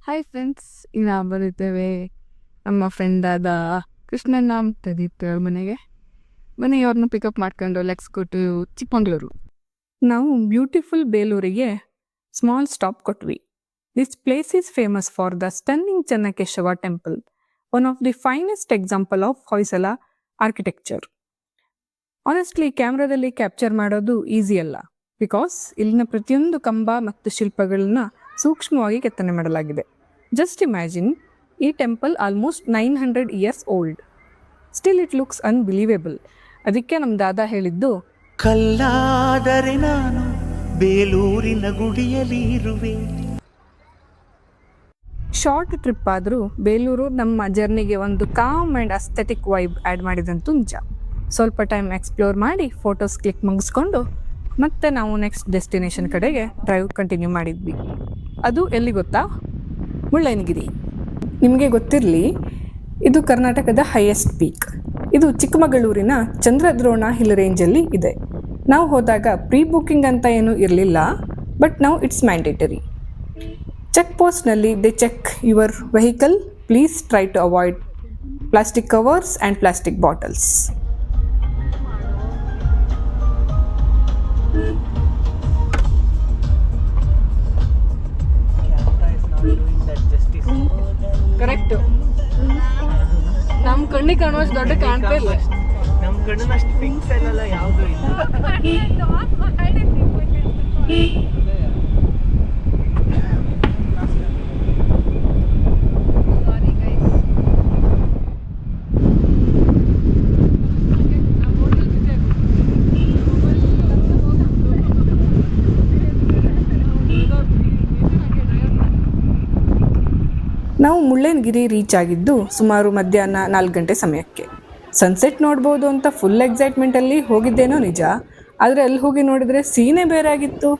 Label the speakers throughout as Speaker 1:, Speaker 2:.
Speaker 1: Hi friends, ಈಗ ನಾವು ಬರುತ್ತೇವೆ ನಮ್ಮ ಫ್ರೆಂಡ್ ಆದ ಕೃಷ್ಣನ ಪ್ರದೀಪ್ ಅವ್ರ ಮನೆಗೆ. ಬನ್ನಿ ಅವ್ರನ್ನ ಪಿಕಪ್ ಮಾಡ್ಕೊಂಡು ಲೆಟ್ಸ್ ಗೋ ಟು ಚಿಕ್ಕಮಂಗ್ಳೂರು. ನಾವು ಬ್ಯೂಟಿಫುಲ್ ಬೇಲೂರಿಗೆ ಸ್ಮಾಲ್ ಸ್ಟಾಪ್ ಕೊಟ್ವಿ. This place is famous for the stunning Chennakeshava temple, one of the finest example of Hoysala architecture. Honestly ಕ್ಯಾಮ್ರಾದಲ್ಲಿ ಕ್ಯಾಪ್ಚರ್ ಮಾಡೋದು ಈಸಿ ಅಲ್ಲ, ಬಿಕಾಸ್ ಇಲ್ಲಿನ ಪ್ರತಿಯೊಂದು ಕಂಬ ಮತ್ತು ಶಿಲ್ಪಗಳನ್ನ ಸೂಕ್ಷ್ಮವಾಗಿ ಕೆತ್ತನೆ ಮಾಡಲಾಗಿದೆ. ಜಸ್ಟ್ ಇಮ್ಯಾಜಿನ್, ಈ temple almost 900 years old. Still it looks unbelievable. ಅದಕ್ಕೆ ನಮ್ಮ ದಾದಾ ಹೇಳಿದ್ದು,
Speaker 2: ಕಲ್ಲಾದರೆ ನಾನು ಬೇಲೂರಿನ ಗುಡಿಯಲ್ಲಿ ಇರುವೆ.
Speaker 1: ಶಾರ್ಟ್ ಟ್ರಿಪ್ ಆದರೂ ಬೇಲೂರು ನಮ್ಮ ಜರ್ನಿಗೆ ಒಂದು calm and aesthetic vibe add ಮಾಡಿದಂತೂ ನಿಜ. ಸ್ವಲ್ಪ ಟೈಮ್ ಎಕ್ಸ್ಪ್ಲೋರ್ ಮಾಡಿ ಫೋಟೋಸ್ ಕ್ಲಿಕ್ ಮುಗಿಸ್ಕೊಂಡು ಮತ್ತೆ ನಾವು ನೆಕ್ಸ್ಟ್ ಡೆಸ್ಟಿನೇಷನ್ ಕಡೆಗೆ ಡ್ರೈವ್ ಕಂಟಿನ್ಯೂ ಮಾಡಿದ್ವಿ. ಅದು ಎಲ್ಲಿ ಗೊತ್ತಾ? ಮುಳ್ಳಯ್ಯನಗಿರಿ. ನಿಮಗೆ ಗೊತ್ತಿರಲಿ, ಇದು ಕರ್ನಾಟಕದ ಹೈಯೆಸ್ಟ್ ಪೀಕ್. ಇದು ಚಿಕ್ಕಮಗಳೂರಿನ ಚಂದ್ರದ್ರೋಣ ಹಿಲ್ ರೇಂಜಲ್ಲಿ ಇದೆ. ನಾವು ಹೋದಾಗ ಪ್ರೀ ಬುಕ್ಕಿಂಗ್ ಅಂತ ಏನೂ ಇರಲಿಲ್ಲ, but now it's mandatory. Check ಪೋಸ್ಟ್ನಲ್ಲಿ they check your vehicle. Please try to avoid plastic covers and plastic bottles. Correct. ನಮ್ಮ ಕಣ್ಣಿಗೆ ಕಾಣುವಷ್ಟು ದೊಡ್ಡ ಕಾಣ್ತಾ ಇಲ್ಲ.
Speaker 2: ನಮ್ಮ ಕಣ್ಣಿನಷ್ಟು ಪಿಕ್ಸೆಲ್ ಎಲ್ಲ ಯಾವುದೂ ಇಲ್ಲ.
Speaker 1: ನಾವು ಮುಳ್ಳಯ್ಯನಗಿರಿ ರೀಚ್ ಆಗಿದ್ದು ಸುಮಾರು ಮಧ್ಯಾಹ್ನ 4 ಗಂಟೆ ಸಮಯಕ್ಕೆ. ಸನ್ಸೆಟ್ ನೋಡ್ಬೋದು ಅಂತ ಫುಲ್ ಎಕ್ಸೈಟ್ಮೆಂಟಲ್ಲಿ ಹೋಗಿದ್ದೇನೋ ನಿಜ, ಆದರೆ ಅಲ್ಲಿ ಹೋಗಿ ನೋಡಿದರೆ ಸೀನೇ ಬೇರೆ ಆಗಿತ್ತು.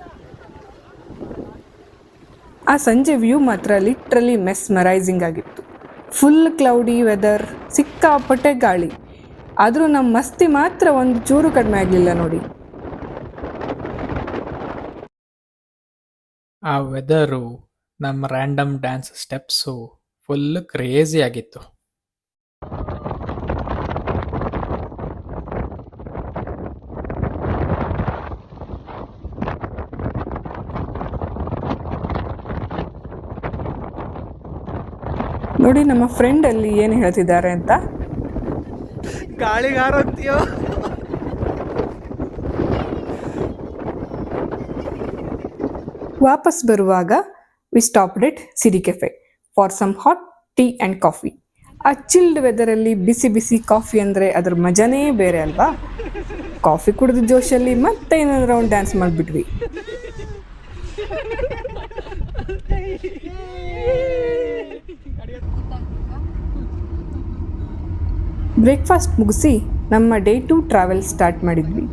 Speaker 1: ಆ ಸಂಜೆ ವ್ಯೂ ಮಾತ್ರ ಲಿಟ್ರಲಿ ಮೆಸ್ಮರೈಸಿಂಗ್ ಆಗಿತ್ತು. ಫುಲ್ ಕ್ಲೌಡಿ ವೆದರ್, ಸಿಕ್ಕಾಪಟ್ಟೆ ಗಾಳಿ. ಆದರೂ ನಮ್ಮ ಮಸ್ತಿ ಮಾತ್ರ ಒಂದು ಚೂರು ಕಡಿಮೆ ಆಗಲಿಲ್ಲ ನೋಡಿ.
Speaker 3: ಆ ವೆದರು, ನಮ್ಮ random dance steps full crazy ಆಗಿತ್ತು.
Speaker 1: ನೋಡಿ ನಮ್ಮ ಫ್ರೆಂಡ್ ಅಲ್ಲಿ ಏನು ಹೇಳ್ತಿದ್ದಾರೆ ಅಂತ.
Speaker 2: ಗಾಳಿಗೆ ಹಾರೋಗ್ತೀಯೋ?
Speaker 1: ವಾಪಸ್ ಬರುವಾಗ we stopped at Siri cafe for some hot tea and coffee. ಆ ಚಿಲ್ಡ್ ವೆದರಲ್ಲಿ ಬಿಸಿ ಬಿಸಿ ಕಾಫಿ ಅಂದರೆ ಅದ್ರ ಮಜಾನೇ ಬೇರೆ ಅಲ್ವಾ? ಕಾಫಿ ಕುಡಿದ ಜೋಶಲ್ಲಿ ಮತ್ತೆ ಇನ್ನೊಂದು ರೌಂಡ್ ಡ್ಯಾನ್ಸ್ ಮಾಡಿಬಿಟ್ವಿ. ಬ್ರೇಕ್ಫಾಸ್ಟ್ ಮುಗಿಸಿ ನಮ್ಮ ಡೇ 2 ಟ್ರಾವೆಲ್ ಸ್ಟಾರ್ಟ್ ಮಾಡಿದ್ವಿ.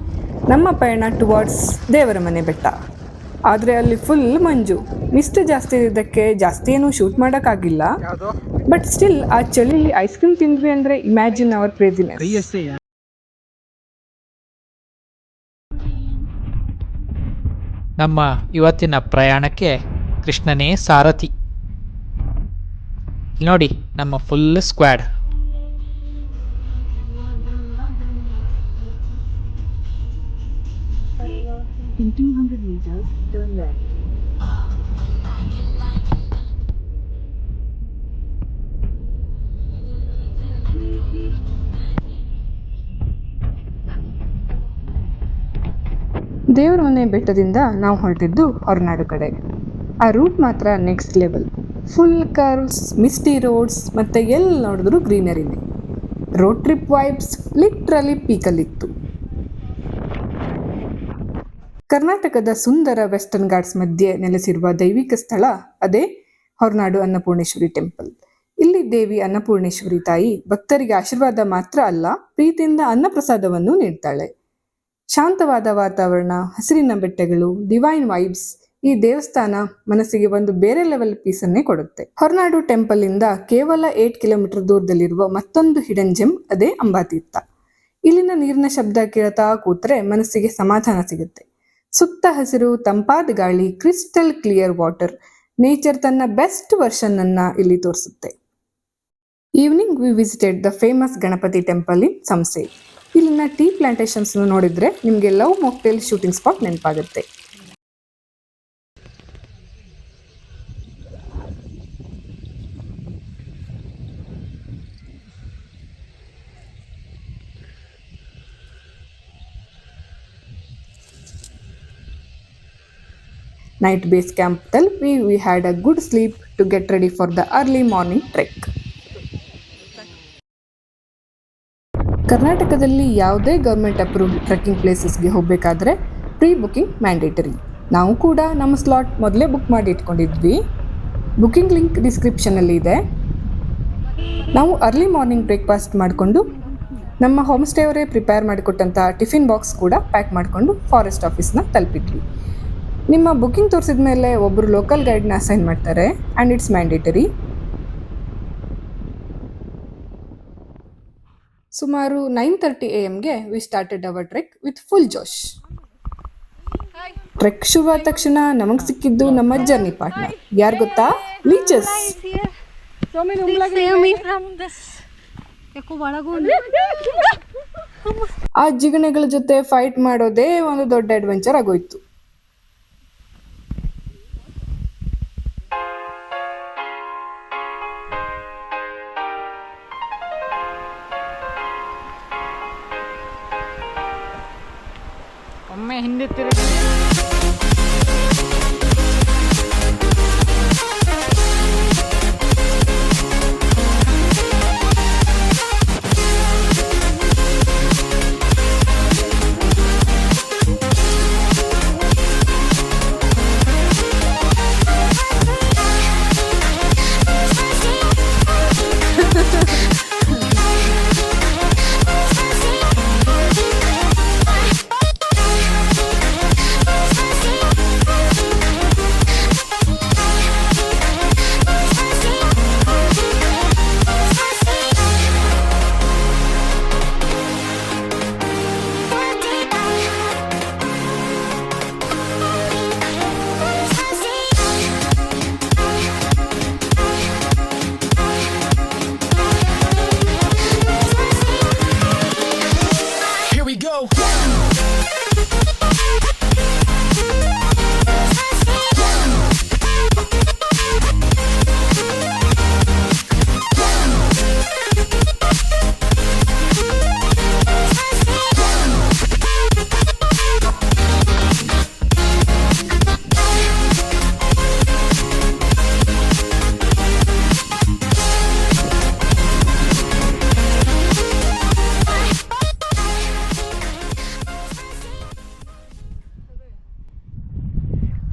Speaker 1: ನಮ್ಮ ಪಯಣ ಟುವರ್ಡ್ಸ್ ದೇವರ ಮನೆ ಬೆಟ್ಟ. ಆದರೆ ಅಲ್ಲಿ ಫುಲ್ ಮಂಜು, ಮಿಸ್ಟ್ ಜಾಸ್ತಿ ಇರೋದಕ್ಕೆ ಜಾಸ್ತಿ ಏನೂ ಶೂಟ್ ಮಾಡೋಕ್ಕಾಗಿಲ್ಲ. ಬಟ್ ಸ್ಟಿಲ್ ಆ ಚಳಿಲಿ ಐಸ್ ಕ್ರೀಮ್ ತಿಂದ್ವಿ ಅಂದರೆ ಇಮ್ಯಾಜಿನ್ ಅವರ್ ಕ್ರೇಜಿನೆಸ್.
Speaker 3: ನಮ್ಮ ಇವತ್ತಿನ ಪ್ರಯಾಣಕ್ಕೆ ಕೃಷ್ಣನೇ ಸಾರಥಿ. ಇಲ್ಲಿ ನೋಡಿ ನಮ್ಮ full squad.
Speaker 4: In 200 meters, turn left.
Speaker 1: ದೇವರ ಮನೆ ಬೆಟ್ಟದಿಂದ ನಾವು ಹೊರಟಿದ್ದು ಹೊರನಾಡು ಕಡೆ. ಆ ರೂಟ್ ಮಾತ್ರ next level. Full curves, misty roads, ಮತ್ತು ಎಲ್ಲಿ ನೋಡಿದ್ರು ಗ್ರೀನರಿನೇ. ರೋಡ್ ಟ್ರಿಪ್ ವೈಬ್ಸ್ ಲಿಟ್ರಲಿ ಪೀಕಲ್ಲಿತ್ತು. ಕರ್ನಾಟಕದ ಸುಂದರ ವೆಸ್ಟರ್ನ್ ಘಾಟ್ಸ್ ಮಧ್ಯೆ ನೆಲೆಸಿರುವ ದೈವಿಕ ಸ್ಥಳ ಅದೇ ಹೊರನಾಡು ಅನ್ನಪೂರ್ಣೇಶ್ವರಿ ಟೆಂಪಲ್. ಇಲ್ಲಿ ದೇವಿ ಅನ್ನಪೂರ್ಣೇಶ್ವರಿ ತಾಯಿ ಭಕ್ತರಿಗೆ ಆಶೀರ್ವಾದ ಮಾತ್ರ ಅಲ್ಲ, ಪ್ರೀತಿಯಿಂದ ಅನ್ನಪ್ರಸಾದವನ್ನು ನೀಡ್ತಾಳೆ. ಶಾಂತವಾದ ವಾತಾವರಣ, ಹಸಿರಿನ ಬೆಟ್ಟಗಳು, ಡಿವೈನ್ ವೈಬ್ಸ್, ಈ ದೇವಸ್ಥಾನ ಮನಸ್ಸಿಗೆ ಒಂದು ಬೇರೆ ಲೆವೆಲ್ ಪೀಸನ್ನೇ ಕೊಡುತ್ತೆ. ಹೊರನಾಡು ಟೆಂಪಲ್ ಇಂದ ಕೇವಲ 8 ಕಿಲೋಮೀಟರ್ ದೂರದಲ್ಲಿರುವ ಮತ್ತೊಂದು ಹಿಡನ್ ಜೆಮ್ ಅದೇ ಅಂಬಾತೀರ್ಥ. ಇಲ್ಲಿನ ನೀರಿನ ಶಬ್ದ ಕೇಳ್ತಾ ಕೂತ್ರೆ ಮನಸ್ಸಿಗೆ ಸಮಾಧಾನ ಸಿಗುತ್ತೆ. ಸುತ್ತ ಹಸಿರು, ತಂಪಾದ ಗಾಳಿ, ಕ್ರಿಸ್ಟಲ್ ಕ್ಲಿಯರ್ ವಾಟರ್. ನೇಚರ್ ತನ್ನ ಬೆಸ್ಟ್ ವರ್ಷನನ್ನು ಇಲ್ಲಿ ತೋರಿಸುತ್ತೆ. Evening we visited the famous Ganapati temple in Samse. ಇಲ್ಲಿನ ಟೀ ಪ್ಲಾಂಟೇಶನ್ಸ್ ನೋಡಿದ್ರೆ ನಿಮಗೆ ಲವ್ ಮಾಕ್ಟೇಲ್ ಶೂಟಿಂಗ್ ಸ್ಪಾಟ್ ನೆನಪಾಗುತ್ತೆ. Night base camp ತಲುಪಿ we had a good sleep to get ready for the early morning trek. ಕರ್ನಾಟಕದಲ್ಲಿ ಯಾವುದೇ ಗೌರ್ಮೆಂಟ್ ಅಪ್ರೂವ್ಡ್ ಟ್ರೆಕ್ಕಿಂಗ್ ಪ್ಲೇಸಸ್ಗೆ ಹೋಗಬೇಕಾದ್ರೆ ಪ್ರೀ ಬುಕಿಂಗ್ ಮ್ಯಾಂಡೇಟರಿ. ನಾವು ಕೂಡ ನಮ್ಮ ಸ್ಲಾಟ್ ಮೊದಲೇ ಬುಕ್ ಮಾಡಿ ಇಟ್ಕೊಂಡಿದ್ವಿ. ಬುಕಿಂಗ್ ಲಿಂಕ್ ಡಿಸ್ಕ್ರಿಪ್ಷನಲ್ಲಿ ಇದೆ. ನಾವು ಅರ್ಲಿ ಮಾರ್ನಿಂಗ್ ಬ್ರೇಕ್ಫಾಸ್ಟ್ ಮಾಡಿಕೊಂಡು ನಮ್ಮ ಹೋಮ್ ಸ್ಟೇ ಅವರೇ ಪ್ರಿಪೇರ್ ಮಾಡಿಕೊಟ್ಟಂಥ ಟಿಫಿನ್ ಬಾಕ್ಸ್ ಕೂಡ ಪ್ಯಾಕ್ ಮಾಡಿಕೊಂಡು ಫಾರೆಸ್ಟ್ ಆಫೀಸ್ನ ತಲುಪಿದ್ವಿ. ನಿಮ್ಮ ಬುಕಿಂಗ್ ತೋರಿಸಿದ ಮೇಲೆ ಒಬ್ಬರು ಲೋಕಲ್ ಗೈಡ್ನ ಅಸೈನ್ ಮಾಡ್ತಾರೆ ಆ್ಯಂಡ್ ಇಟ್ಸ್ ಮ್ಯಾಂಡೇಟರಿ. ಸುಮಾರು 9:30 AM we started our trek with full ಜೋಶ್. ಟ್ರೆಕ್ ಶುರುವಾದ ತಕ್ಷಣ ನಮಗೆ ಸಿಕ್ಕಿದ್ದು ನಮ್ಮ ಜರ್ನಿ ಪಾರ್ಟ್ನರ್. ಯಾರು ಗೊತ್ತಾ? ಲೀಚಸ್. ಆ ಜಿಗಣೆಗಳ ಜೊತೆ ಫೈಟ್ ಮಾಡೋದೇ ಒಂದು ದೊಡ್ಡ ಅಡ್ವೆಂಚರ್ ಆಗೋಯ್ತು.
Speaker 3: ಒಮ್ಮೆ ಹಿಂದೆ ತಿರುಗಿ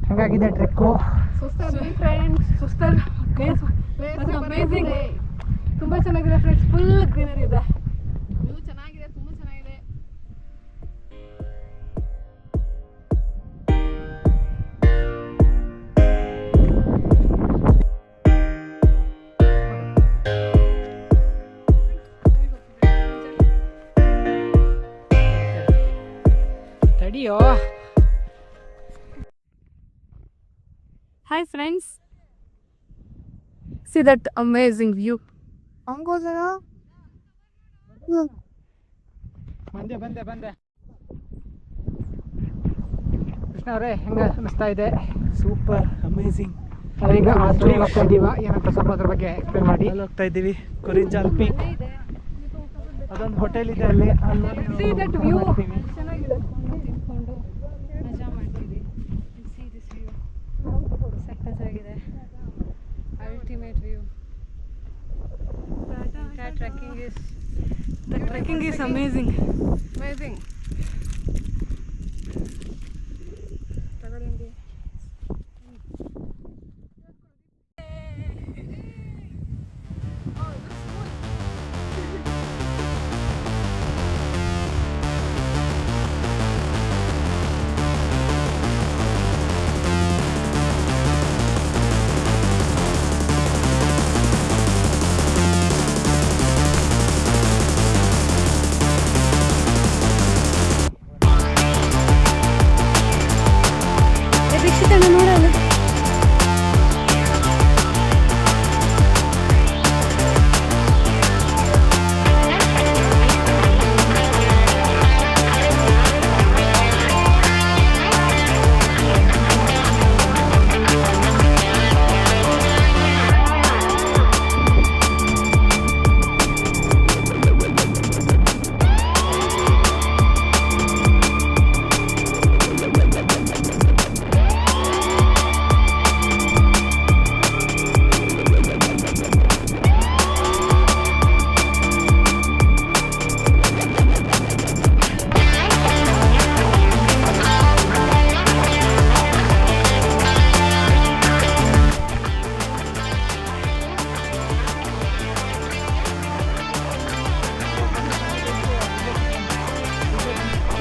Speaker 3: ಹೇಗಾಗಿದೆ ಟ್ರೆಕ್ಕು?
Speaker 1: ತುಂಬ ಚೆನ್ನಾಗಿದೆ ಫ್ರೆಂಡ್ಸ್. ಫುಲ್ ಗ್ರೀನರಿ ಇದೆ. ಚೆನ್ನಾಗಿದೆ, ತುಂಬ ಚೆನ್ನಾಗಿದೆ.
Speaker 3: ತಡಿಯೋ.
Speaker 1: Hi friends, see that amazing view.
Speaker 3: ಬಂದೆ ಕೃಷ್ಣ ಅವರೇ, ಹೆಂಗೆ ಅನಿಸ್ತಾ ಇದೆ?
Speaker 2: Super, amazing.
Speaker 3: ಈಗ ಆಸ್ಟ್ರೇಲಿಯಾಗೆ ಹೋಗ್ತಾ ಇದ್ದೀವ, ಏನಂತ ಸ್ವಲ್ಪ ಅದ್ರ ಬಗ್ಗೆ ಎಕ್ಸ್ಪ್ಲೇನ್ ಮಾಡಿ.
Speaker 2: ಅಲ್ಲಿ ಹೋಗ್ತಾ ಇದ್ದೀವಿ, ಕುರಿಂಜಾಲ್ ಪೀಕ್. ಅದೊಂದು ಹೋಟೆಲ್ ಇದೆ ಅಲ್ಲಿ.
Speaker 1: See that view.
Speaker 5: ಮಜಾ ಮಾಡ್ತೀವಿ. See this view. ಸಕ್ಕತ್ತಾಗಿದೆ. Ultimate view. The trekking is amazing.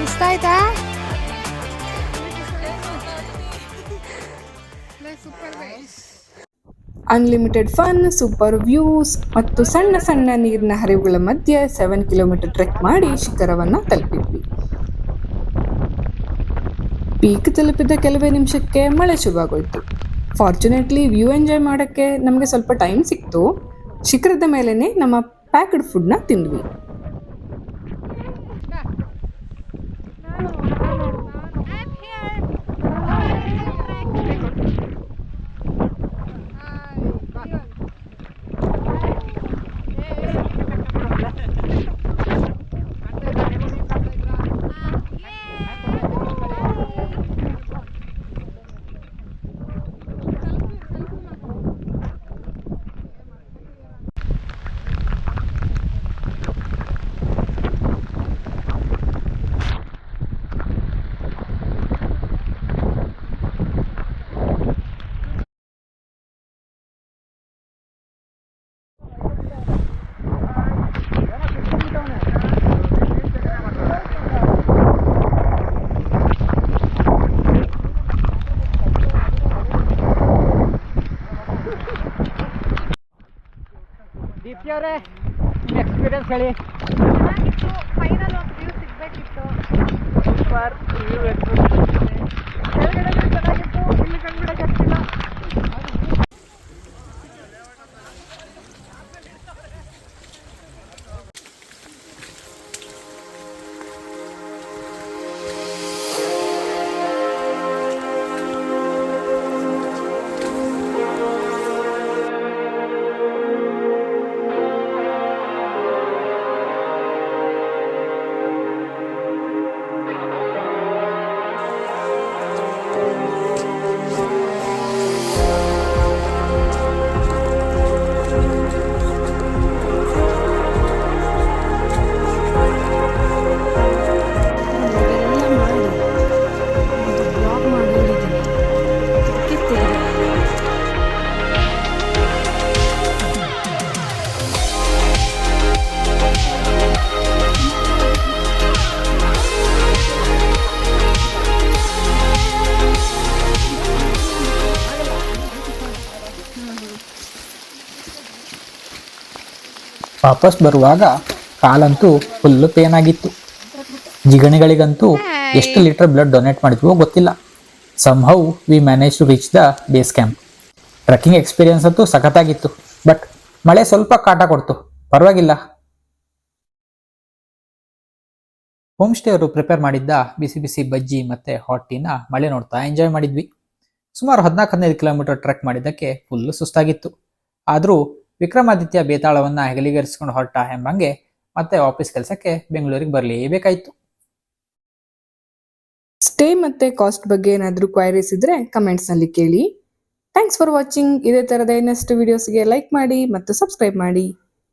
Speaker 5: ಇಷ್ಟ ಆಯ್ತಾ?
Speaker 1: ಅನ್ಲಿಮಿಟೆಡ್ ಫನ್, ಸೂಪರ್ ವ್ಯೂಸ್ ಮತ್ತು ಸಣ್ಣ ಸಣ್ಣ ನೀರಿನ ಹರಿವುಗಳ ಮಧ್ಯೆ 7 ಕಿಲೋಮೀಟರ್ ಟ್ರೆಕ್ ಮಾಡಿ ಶಿಖರವನ್ನ ತಲುಪಿದ್ವಿ. ಪೀಕ್ ತಲುಪಿದ ಕೆಲವೇ ನಿಮಿಷಕ್ಕೆ ಮಳೆ ಶುರುವಾಗೋಯ್ತು. ಫಾರ್ಚುನೇಟ್ಲಿ ವ್ಯೂ ಎಂಜಾಯ್ ಮಾಡೋಕ್ಕೆ ನಮಗೆ ಸ್ವಲ್ಪ ಟೈಮ್ ಸಿಕ್ತು. ಶಿಖರದ ಮೇಲೇನೆ ನಮ್ಮ ಪ್ಯಾಕ್ಡ್ ಫುಡ್ನ ತಿಂದ್ವಿ.
Speaker 2: ದೀಪ್ತಿ ಅವರೇ, ಎಕ್ಸ್ಪೀರಿಯನ್ಸ್ ಹೇಳಿ.
Speaker 5: ಫೈನಲ್ ಒಂದು ವ್ಯೂ ಸಿಗಬೇಕಿತ್ತು.
Speaker 2: ಸೂಪರ್ ವ್ಯೂ ಚೆನ್ನಾಗಿತ್ತು, ಇಲ್ಲಿ ಕಂಡುಬಿಡಕ್ಕೆ ಆಗ್ತಿಲ್ಲ.
Speaker 3: ವಾಪಸ್ ಬರುವಾಗ ಕಾಲಂತೂ ಫುಲ್ಲು ಪೇನ್ ಆಗಿತ್ತು. ಜಿಗಣಿಗಳಿಗಂತೂ ಎಷ್ಟು ಲೀಟರ್ ಬ್ಲಡ್ ಡೊನೇಟ್ ಮಾಡಿದ್ವೋ ಗೊತ್ತಿಲ್ಲ. Somehow we manage to reach the base camp. Trekking experience ಅಂತೂ ಸಖತ್ತಾಗಿತ್ತು. ಬಟ್ ಮಳೆ ಸ್ವಲ್ಪ ಕಾಟ ಕೊಡ್ತು, ಪರವಾಗಿಲ್ಲ. ಹೋಮ್ ಸ್ಟೇ ಅವರು ಪ್ರಿಪೇರ್ ಮಾಡಿದ್ದ ಬಿಸಿ ಬಿಸಿ ಬಜ್ಜಿ ಮತ್ತೆ ಹಾಟ್ ಟೀನ ಮಳೆ ನೋಡ್ತಾ ಎಂಜಾಯ್ ಮಾಡಿದ್ವಿ. ಸುಮಾರು 14-15 ಕಿಲೋಮೀಟರ್ ಟ್ರೆಕ್ ಮಾಡಿದ್ದಕ್ಕೆ ಫುಲ್ಲು ಸುಸ್ತಾಗಿತ್ತು. ಆದರೂ ವಿಕ್ರಮಾದಿತ್ಯ ಬೇತಾಳವನ್ನ ಹೆಗಲಿಗೇರಿಸ್ಕೊಂಡು ಹೊರಟ ಎಂಬಂಗೆ ಮತ್ತೆ ವಾಪಸ್ ಕೆಲಸಕ್ಕೆ ಬೆಂಗಳೂರಿಗೆ ಬರಲೇಬೇಕಾಯಿತು.
Speaker 1: ಸ್ಟೇ ಮತ್ತೆ ಕಾಸ್ಟ್ ಬಗ್ಗೆ ಏನಾದರೂ ಕ್ವೈರೀಸ್ ಇದ್ರೆ ಕಮೆಂಟ್ಸ್ನಲ್ಲಿ ಕೇಳಿ. Thanks for watching. ಇದೇ ಥರದ ಇನ್ನಷ್ಟು ವಿಡಿಯೋಸ್ಗೆ ಲೈಕ್ ಮಾಡಿ ಮತ್ತು ಸಬ್ಸ್ಕ್ರೈಬ್ ಮಾಡಿ.